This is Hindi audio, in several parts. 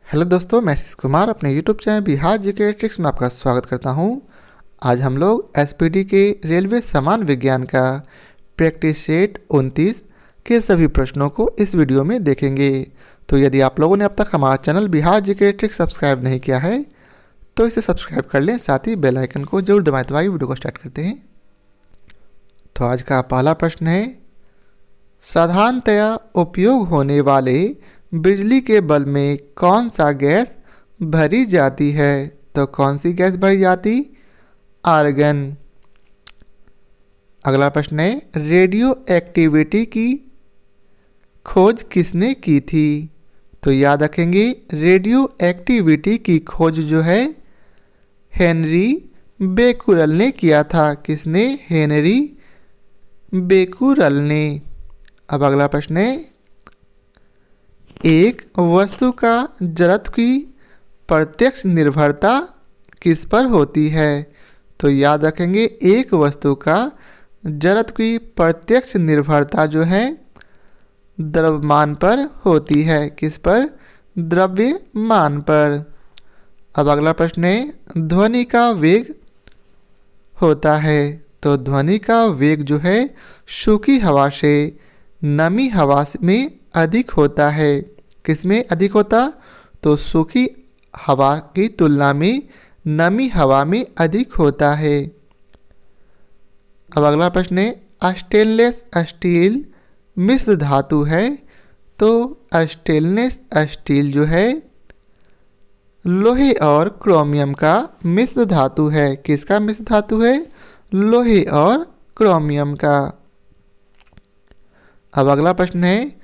हेलो दोस्तों, मैं आशीष कुमार अपने YouTube channel Bihar GK tricks में आपका स्वागत करता हूं। आज हम लोग एसपीडी के रेलवे समान विज्ञान का प्रैक्टिस सेट 29 के सभी प्रश्नों को इस वीडियो में देखेंगे। तो यदि आप लोगों ने अब तक हमारा channel Bihar GK tricks subscribe नहीं किया है तो इसे सब्सक्राइब कर लें, साथ ही बेल आइकन को जरूर दबाएं। तो आइए वीडियो को स्टार्ट करते हैं। तो आज का पहला प्रश्न है, साधारणतया उपयोग होने वाले बिजली के बल्ब में कौन सा गैस भरी जाती है? तो कौन सी गैस भरी जाती? आर्गन। अगला प्रश्न है, रेडियो एक्टिविटी की खोज किसने की थी? तो याद रखेंगे, रेडियो एक्टिविटी की खोज जो है हेनरी बेकुरल ने किया था। किसने? हेनरी बेकुरल ने। अब अगला प्रश्न है, एक वस्तु का जड़त्व की प्रत्यक्ष निर्भरता किस पर होती है? तो याद रखेंगे, एक वस्तु का जड़त्व की प्रत्यक्ष निर्भरता जो है द्रव्यमान पर होती है। किस पर? द्रव्यमान पर। अब अगला प्रश्न है, ध्वनि का वेग होता है। तो ध्वनि का वेग जो है सूखी हवा से नमी हवा में अधिक होता है। किसमें अधिक होता? तो सूखी हवा की तुलना में नमी हवा में अधिक होता है। अब अगला प्रश्न है, स्टेनलेस स्टील मिश्र धातु है। तो स्टेनलेस स्टील जो है लोहे और क्रोमियम का मिश्र धातु है। किसका मिश्र धातु है? लोहे और क्रोमियम का। अब अगला प्रश्न है,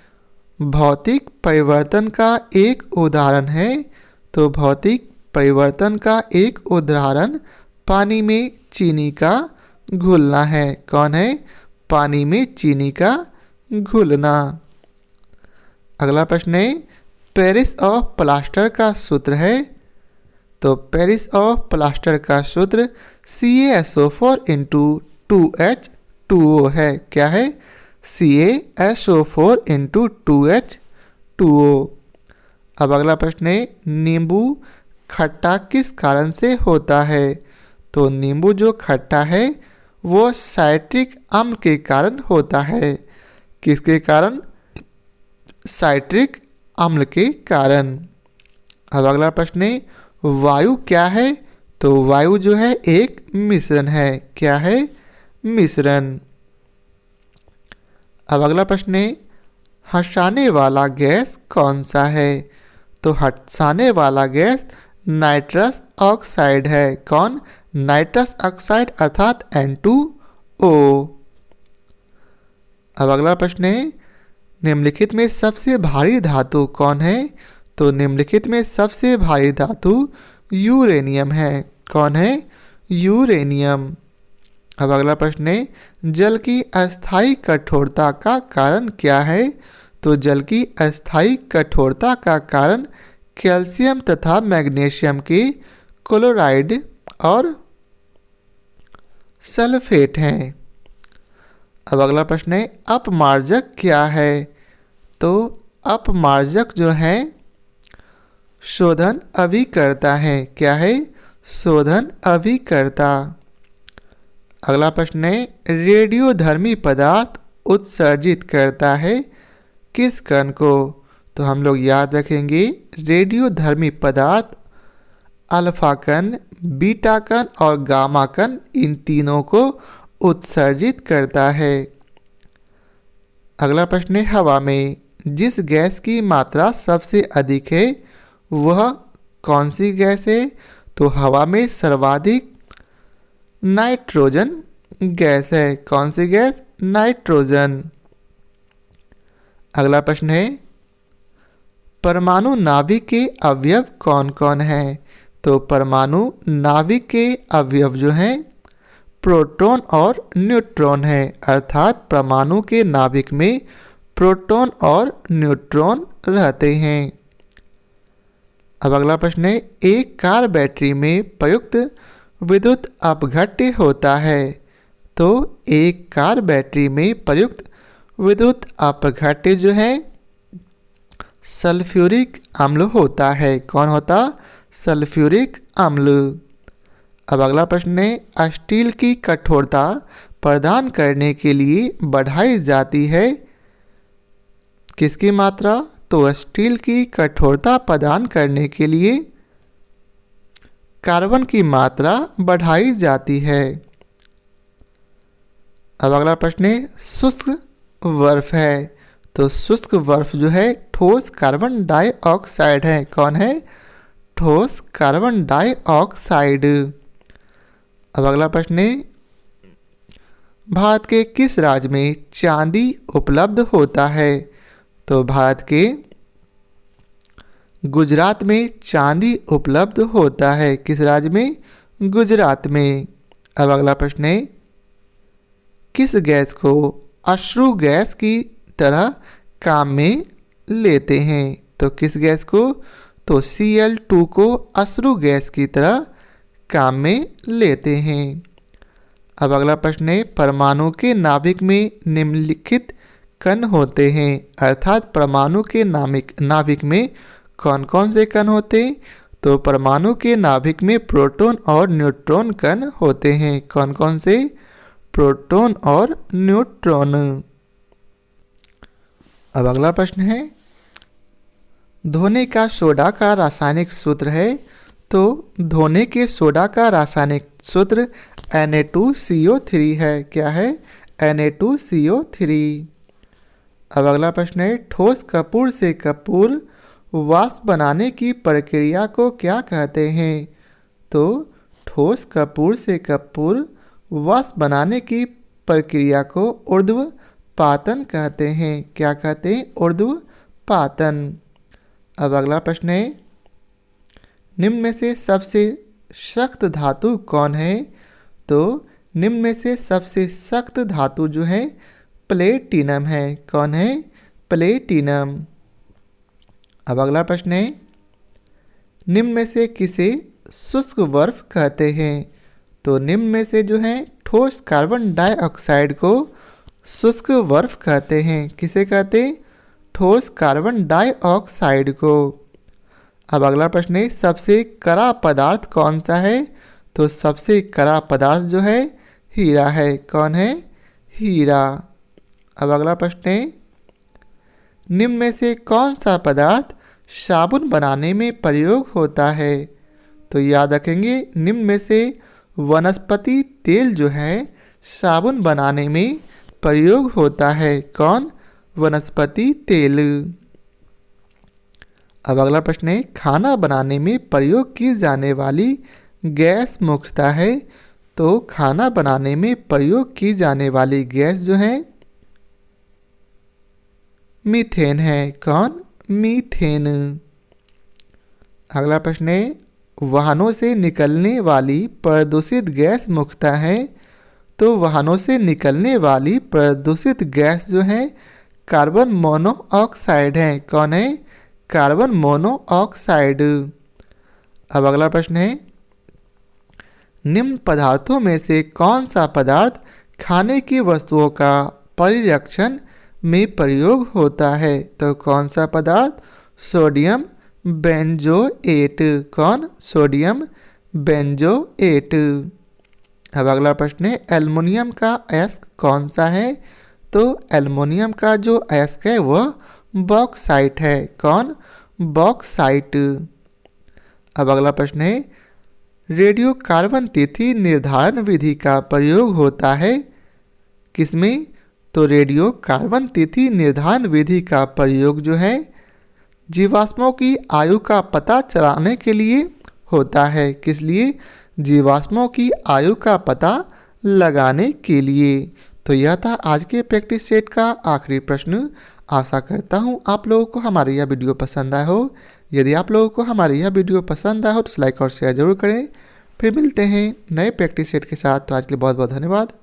भौतिक परिवर्तन का एक उदाहरण है। तो भौतिक परिवर्तन का एक उदाहरण पानी में चीनी का घुलना है। कौन है? पानी में चीनी का घुलना। अगला प्रश्न है, पेरिस ऑफ प्लास्टर का सूत्र है। तो पेरिस ऑफ प्लास्टर का सूत्र CaSO4 × 2H2O है। क्या है? CaSO4 × 2H2O। अब अगला प्रश्न है, नींबू खट्टा किस कारण से होता है? तो नींबू जो खट्टा है वो साइट्रिक अम्ल के कारण होता है। किसके कारण? साइट्रिक अम्ल के कारण। अब अगला प्रश्न है, वायु क्या है? तो वायु जो है एक मिश्रण है। क्या है? मिश्रण। अब अगला प्रश्न है, हंसाने वाला गैस कौन सा है? तो हंसाने वाला गैस नाइट्रस ऑक्साइड है। कौन? नाइट्रस ऑक्साइड अर्थात N2O। अब अगला प्रश्न है, निम्नलिखित में सबसे भारी धातु कौन है? तो निम्नलिखित में सबसे भारी धातु यूरेनियम है। कौन है? यूरेनियम। अब अगला प्रश्न है, जल की अस्थायी कठोरता का कारण क्या है? तो जल की अस्थायी कठोरता का कारण कैल्शियम तथा मैग्नीशियम के क्लोराइड और सल्फेट हैं। अब अगला प्रश्न है, अपमार्जक क्या है? तो अपमार्जक जो है शोधन अभिकर्ता है। क्या है? शोधन अभिकर्ता। अगला प्रश्न है, रेडियोधर्मी पदार्थ उत्सर्जित करता है किस कण को? तो हम लोग याद रखेंगे, रेडियोधर्मी पदार्थ अल्फा कण, बीटा कण और गामा कण, इन तीनों को उत्सर्जित करता है। अगला प्रश्न है, हवा में जिस गैस की मात्रा सबसे अधिक है वह कौन सी गैस है? तो हवा में सर्वाधिक नाइट्रोजन गैस है। कौन सी गैस? नाइट्रोजन। अगला प्रश्न है, परमाणु नाभिक के अवयव कौन कौन है? तो परमाणु नाभिक के अवयव जो हैं प्रोटॉन और न्यूट्रॉन है। अर्थात परमाणु के नाभिक में प्रोटॉन और न्यूट्रॉन रहते हैं। अब अगला प्रश्न है, एक कार बैटरी में प्रयुक्त विद्युत अपघट्य होता है। तो एक कार बैटरी में प्रयुक्त विद्युत अपघट्य जो है सल्फ्यूरिक अम्ल होता है। कौन होता? सल्फ्यूरिक अम्ल। अब अगला प्रश्न है, स्टील की कठोरता प्रदान करने के लिए बढ़ाई जाती है किसकी मात्रा? तो स्टील की कठोरता प्रदान करने के लिए कार्बन की मात्रा बढ़ाई जाती है। अब अगला प्रश्न है, शुष्क बर्फ है। तो शुष्क बर्फ जो है ठोस कार्बन डाइऑक्साइड है। कौन है? ठोस कार्बन डाइऑक्साइड। अब अगला प्रश्न है, भारत के किस राज्य में चांदी उपलब्ध होता है? तो भारत के गुजरात में चांदी उपलब्ध होता है। किस राज्य में? गुजरात में। अब अगला प्रश्न है, किस गैस को अश्रु गैस की तरह काम में लेते हैं? तो किस गैस को? तो Cl2 को अश्रु गैस की तरह काम में लेते हैं। अब अगला प्रश्न है, परमाणु के नाभिक में निम्नलिखित कण होते हैं। अर्थात परमाणु के नाभिक में कौन कौन से कण होते हैं? तो परमाणु के नाभिक में प्रोटॉन और न्यूट्रॉन कण होते हैं। कौन कौन से? प्रोटॉन और न्यूट्रॉन। अब अगला प्रश्न है, धोने का सोडा का रासायनिक सूत्र है। तो धोने के सोडा का रासायनिक सूत्र Na2CO3 है। क्या है? Na2CO3। अब अगला प्रश्न है, ठोस कपूर से कपूर वाष्प बनाने की प्रक्रिया को क्या कहते हैं? तो ठोस कपूर से कपूर वाष्प बनाने की प्रक्रिया को ऊर्ध्वपातन कहते हैं। क्या कहते हैं? ऊर्ध्वपातन। अब अगला प्रश्न है, निम्न में से सबसे सख्त धातु कौन है? तो निम्न में से सबसे सख्त धातु जो है प्लेटिनम है। कौन है? प्लेटिनम। अब अगला प्रश्न है, निम्न में से किसे शुष्क बर्फ कहते हैं? तो निम्न में से जो है ठोस कार्बन डाइऑक्साइड को शुष्क बर्फ कहते हैं। किसे कहते हैं? ठोस कार्बन डाइऑक्साइड को। अब अगला प्रश्न है, सबसे कड़ा पदार्थ कौन सा है? तो सबसे कड़ा पदार्थ जो है हीरा है। कौन है? हीरा। अब अगला प्रश्न है, निम्न में से कौन सा पदार्थ साबुन बनाने में प्रयोग होता है? तो याद रखेंगे, निम्न में से वनस्पति तेल जो है साबुन बनाने में प्रयोग होता है। कौन? वनस्पति तेल। अब अगला प्रश्न है, खाना बनाने में प्रयोग की जाने वाली गैस मुख्यतः है। तो खाना बनाने में प्रयोग की जाने वाली गैस जो है मीथेन है। कौन? मीथेन। अगला प्रश्न है, वाहनों से निकलने वाली प्रदूषित गैस मुख्यतः है। तो वाहनों से निकलने वाली प्रदूषित गैस जो है कार्बन मोनोऑक्साइड है। कौन है? Carbon monoxide. अब अगला प्रश्न है, निम्न पदार्थों में से कौन सा पदार्थ खाने की वस्तुओं का परिरक्षण में प्रयोग होता है? तो कौन सा पदार्थ? Sodium benzoate. कौन? Sodium benzoate. अब अगला प्रश्न है, एल्युमिनियम का अयस्क कौन सा है? तो एल्युमिनियम का जो अयस्क है वह बॉक्साइट है। कौन? बॉक्साइट। अब अगला प्रश्न है, रेडियो कार्बन तिथि निर्धारण विधि का प्रयोग होता है किसमें? तो रेडियो कार्बन तिथि निर्धारण विधि का प्रयोग जो है जीवाश्मों की आयु का पता चलाने के लिए होता है। किस लिए? जीवाश्मों की आयु का पता लगाने के लिए। तो यह था आज के प्रैक्टिस सेट का आखिरी प्रश्न। आशा करता हूँ आप लोगों को हमारी यह वीडियो पसंद आया हो। यदि आप लोगों को हमारी यह वीडियो पसंद आया हो तो लाइक और शेयर जरूर करें। फिर मिलते हैं नए प्रैक्टिस सेट के साथ। तो आज के लिए बहुत बहुत धन्यवाद।